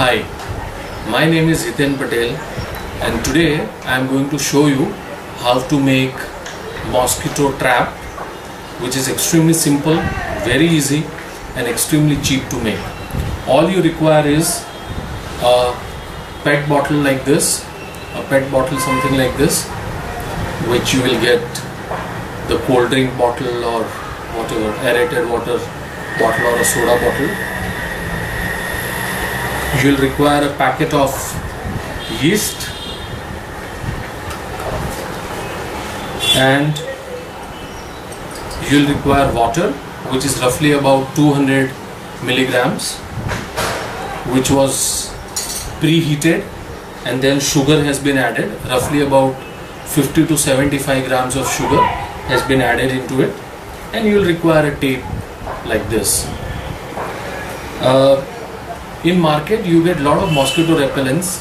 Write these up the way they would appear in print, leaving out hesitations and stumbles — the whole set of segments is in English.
Hi, my name is Hiten Patel and today I am going to show you how to make mosquito trap, which is extremely simple, very easy and extremely cheap to make. All you require is a PET bottle like this, something like this, which you will get the cold drink bottle or whatever, aerated water bottle or a soda bottle. You will require a packet of yeast and you will require water, which is roughly about 200 milligrams, which was preheated, and then sugar has been added. Roughly about 50 to 75 grams of sugar has been added into it, and you will require a tape like this. In market you get a lot of mosquito repellents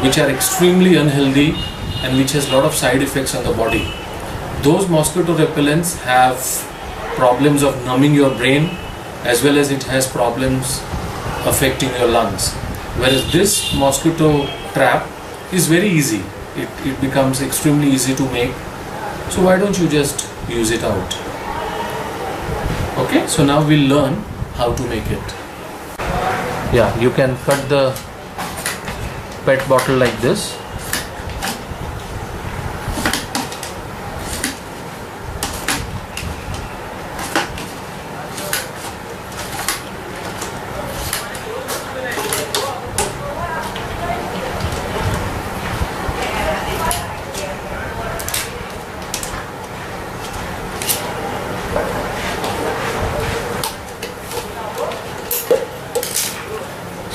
which are extremely unhealthy and which has a lot of side effects on the body. Those mosquito repellents have problems of numbing your brain, as well as it has problems affecting your lungs. Whereas this mosquito trap is very easy. It becomes extremely easy to make. So why don't you just use it out? Okay, so now we'll learn how to make it. Yeah, you can cut the PET bottle like this.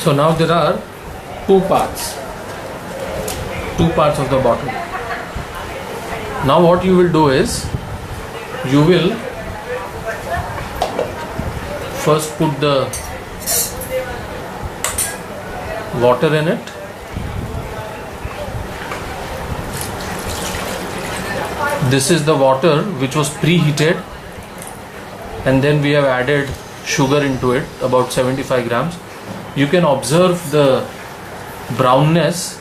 So now there are two parts of the bottle. Now what you will do is, you will first put the water in it. This is the water which was preheated, and then we have added sugar into it, about 75 grams. You can observe the brownness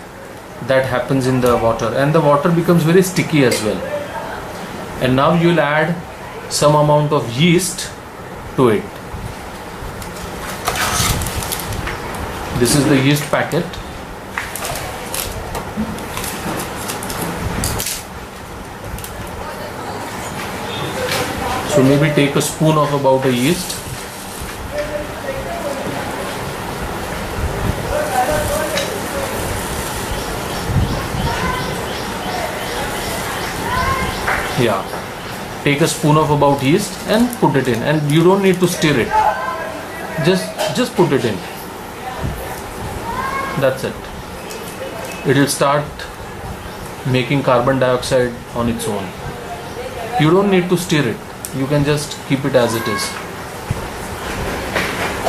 that happens in the water, and the water becomes very sticky as well. And now you will add some amount of yeast to it. This is the yeast packet. So maybe take a spoon of about the yeast. Yeah, take a spoon of about yeast and put it in, and you don't need to stir it. Just put it in. That's it. It will start making carbon dioxide on its own. You don't need to stir it. You can just keep it as it is.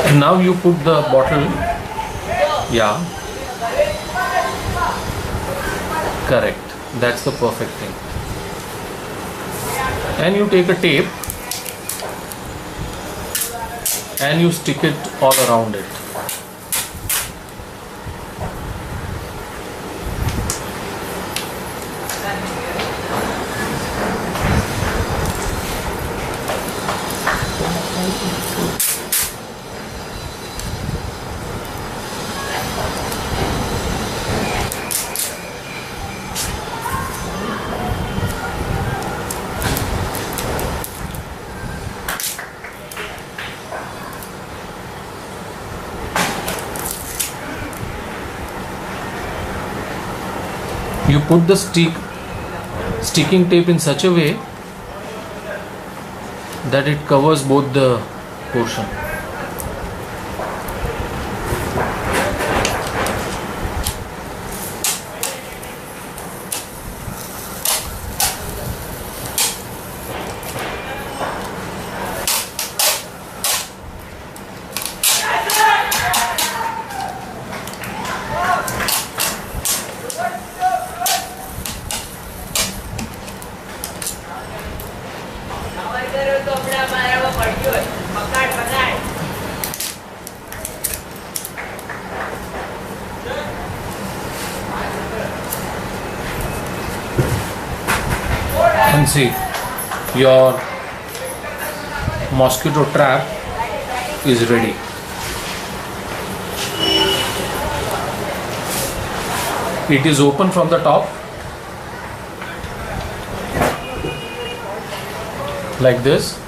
And now you put the bottle. Yeah. Correct. That's the perfect thing. And you take a tape and you stick it all around it. You put the sticking tape in such a way that it covers both the portion. તો હમણાં મારામાં પડ્યો હોય પકડ And see, your mosquito trap is ready. It is open from the top like this,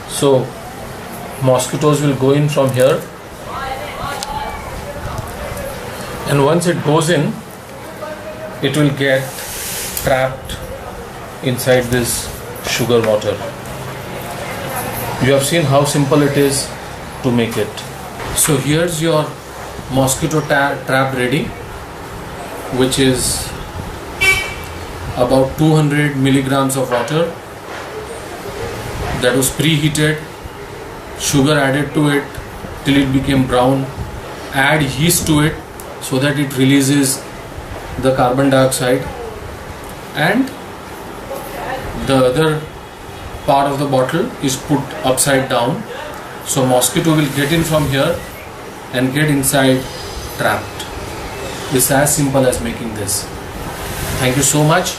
so mosquitoes will go in from here, and once it goes in, it will get trapped inside this sugar water. You have seen how simple it is to make it. So here's your mosquito trap ready, which is about 200 milligrams of water that was preheated, sugar added to it till it became brown, add yeast to it so that it releases the carbon dioxide, and the other part of the bottle is put upside down, so mosquito will get in from here and get inside trapped. It's as simple as making this. Thank you so much.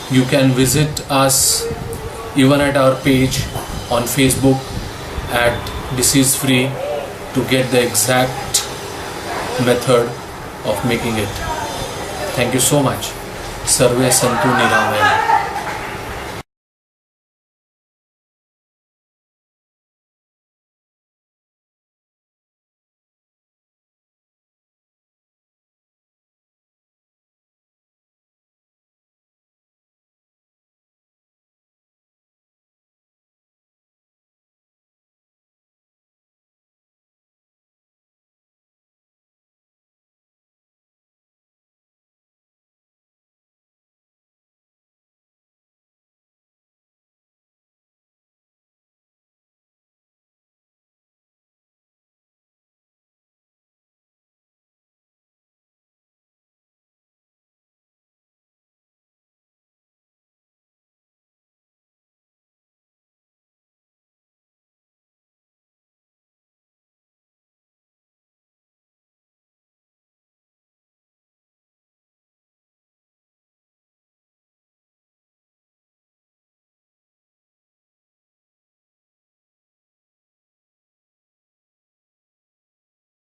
You can visit us even at our page on Facebook at Disease Free to get the exact method of making it. Thank you so much. Sarve Santu Niramayam.